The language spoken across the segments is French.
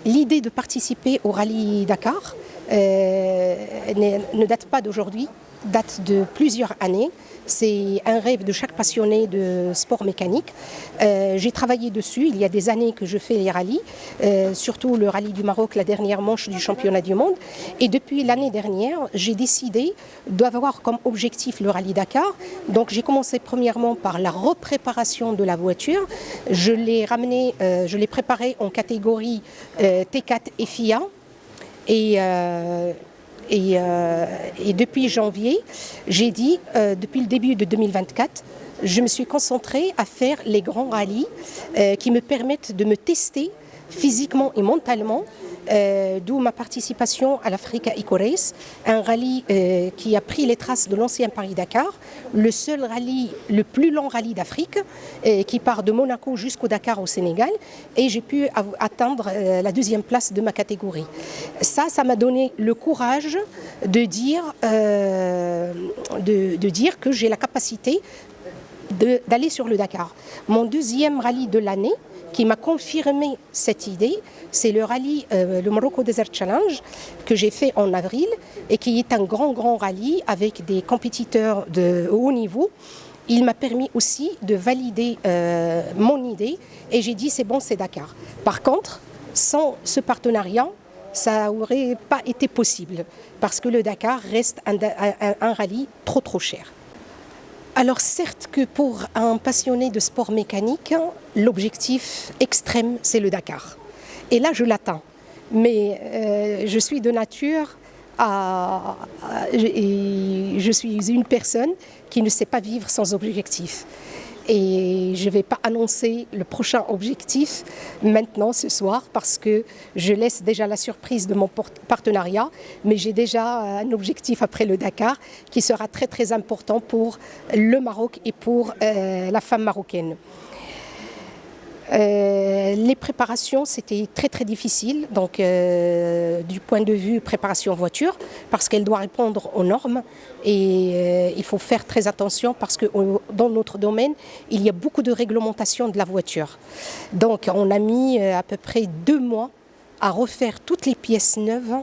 L'idée de participer au rallye Dakar ne date pas d'aujourd'hui, date de plusieurs années. C'est un rêve de chaque passionné de sport mécanique. J'ai travaillé dessus, il y a des années que je fais les rallyes, surtout le rallye du Maroc, la dernière manche du championnat du monde. Et depuis l'année dernière, j'ai décidé d'avoir comme objectif le rallye Dakar. Donc j'ai commencé premièrement par la repréparation de la voiture. Je l'ai préparée en catégorie T4 et FIA. Et depuis janvier, j'ai dit, depuis le début de 2024, je me suis concentrée à faire les grands rallyes qui me permettent de me tester physiquement et mentalement, d'où ma participation à l'Africa Eco Race, un rallye qui a pris les traces de l'ancien Paris-Dakar, le seul rallye, le plus long rallye d'Afrique, qui part de Monaco jusqu'au Dakar au Sénégal, et j'ai pu atteindre la 2e place de ma catégorie. Ça m'a donné le courage de dire que j'ai la capacité d'aller sur le Dakar. Mon 2e rallye de l'année, qui m'a confirmé cette idée, c'est le rallye, le Morocco Desert Challenge, que j'ai fait en avril et qui est un grand rallye avec des compétiteurs de haut niveau. Il m'a permis aussi de valider mon idée et j'ai dit c'est bon, c'est Dakar. Par contre, sans ce partenariat, ça n'aurait pas été possible parce que le Dakar reste un rallye trop cher. Alors certes que pour un passionné de sport mécanique, l'objectif extrême, c'est le Dakar. Et là, je l'atteins. Mais je suis de nature je suis une personne qui ne sait pas vivre sans objectif. Et je ne vais pas annoncer le prochain objectif maintenant ce soir parce que je laisse déjà la surprise de mon partenariat, mais j'ai déjà un objectif après le Dakar qui sera très important pour le Maroc et pour la femme marocaine. Les préparations, c'était très difficile, donc du point de vue préparation voiture, parce qu'elle doit répondre aux normes et il faut faire très attention parce que dans notre domaine, il y a beaucoup de réglementation de la voiture. Donc on a mis à peu près 2 mois à refaire toutes les pièces neuves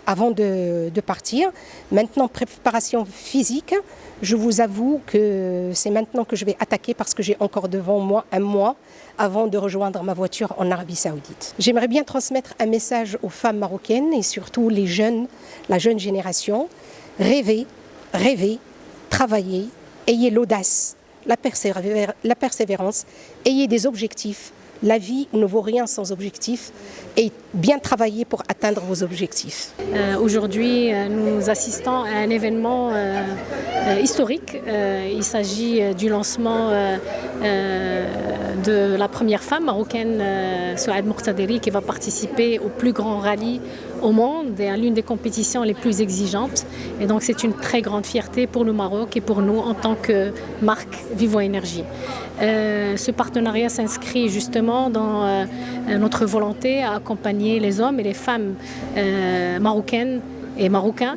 avant de partir. Maintenant, préparation physique, je vous avoue que c'est maintenant que je vais attaquer parce que j'ai encore devant moi un mois avant de rejoindre ma voiture en Arabie Saoudite. J'aimerais bien transmettre un message aux femmes marocaines et surtout les jeunes, la jeune génération. Rêvez, travaillez, ayez l'audace, la persévérance, ayez des objectifs. La vie ne vaut rien sans objectif et bien travailler pour atteindre vos objectifs. Aujourd'hui, nous assistons à un événement historique. Il s'agit du lancement de la première femme marocaine, Souad Mortaderi, qui va participer au plus grand rallye au monde et à l'une des compétitions les plus exigeantes. Et donc c'est une très grande fierté pour le Maroc et pour nous en tant que marque Vivo Énergie. Ce partenariat s'inscrit justement dans notre volonté à accompagner les hommes et les femmes marocaines et marocains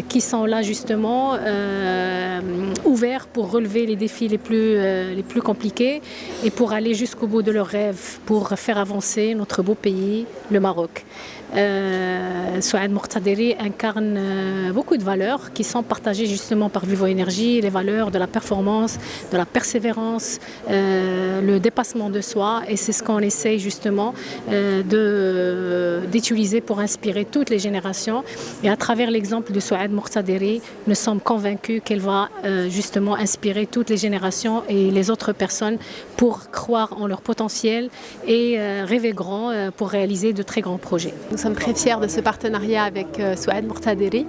qui sont là justement ouverts pour relever les défis les plus compliqués et pour aller jusqu'au bout de leurs rêves, pour faire avancer notre beau pays, le Maroc. Souad Mortaderi incarne beaucoup de valeurs qui sont partagées justement par Vivo Énergie, les valeurs de la performance, de la persévérance, le dépassement de soi, et c'est ce qu'on essaye justement d'utiliser pour inspirer toutes les générations. Et à travers l'exemple de Souad Mortaderi, nous sommes convaincus qu'elle va justement inspirer toutes les générations et les autres personnes pour croire en leur potentiel et rêver grand pour réaliser de très grands projets. Nous sommes très fiers de ce partenariat avec Souad Mortaderi.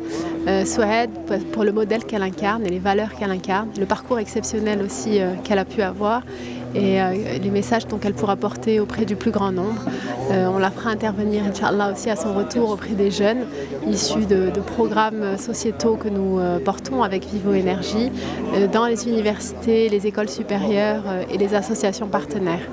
Souad, pour le modèle qu'elle incarne et les valeurs qu'elle incarne, le parcours exceptionnel aussi qu'elle a pu avoir et les messages qu'elle pourra porter auprès du plus grand nombre. On la fera intervenir, Inch'Allah, aussi à son retour auprès des jeunes issus de programmes sociétaux que nous portons avec Vivo Énergie dans les universités, les écoles supérieures et les associations partenaires.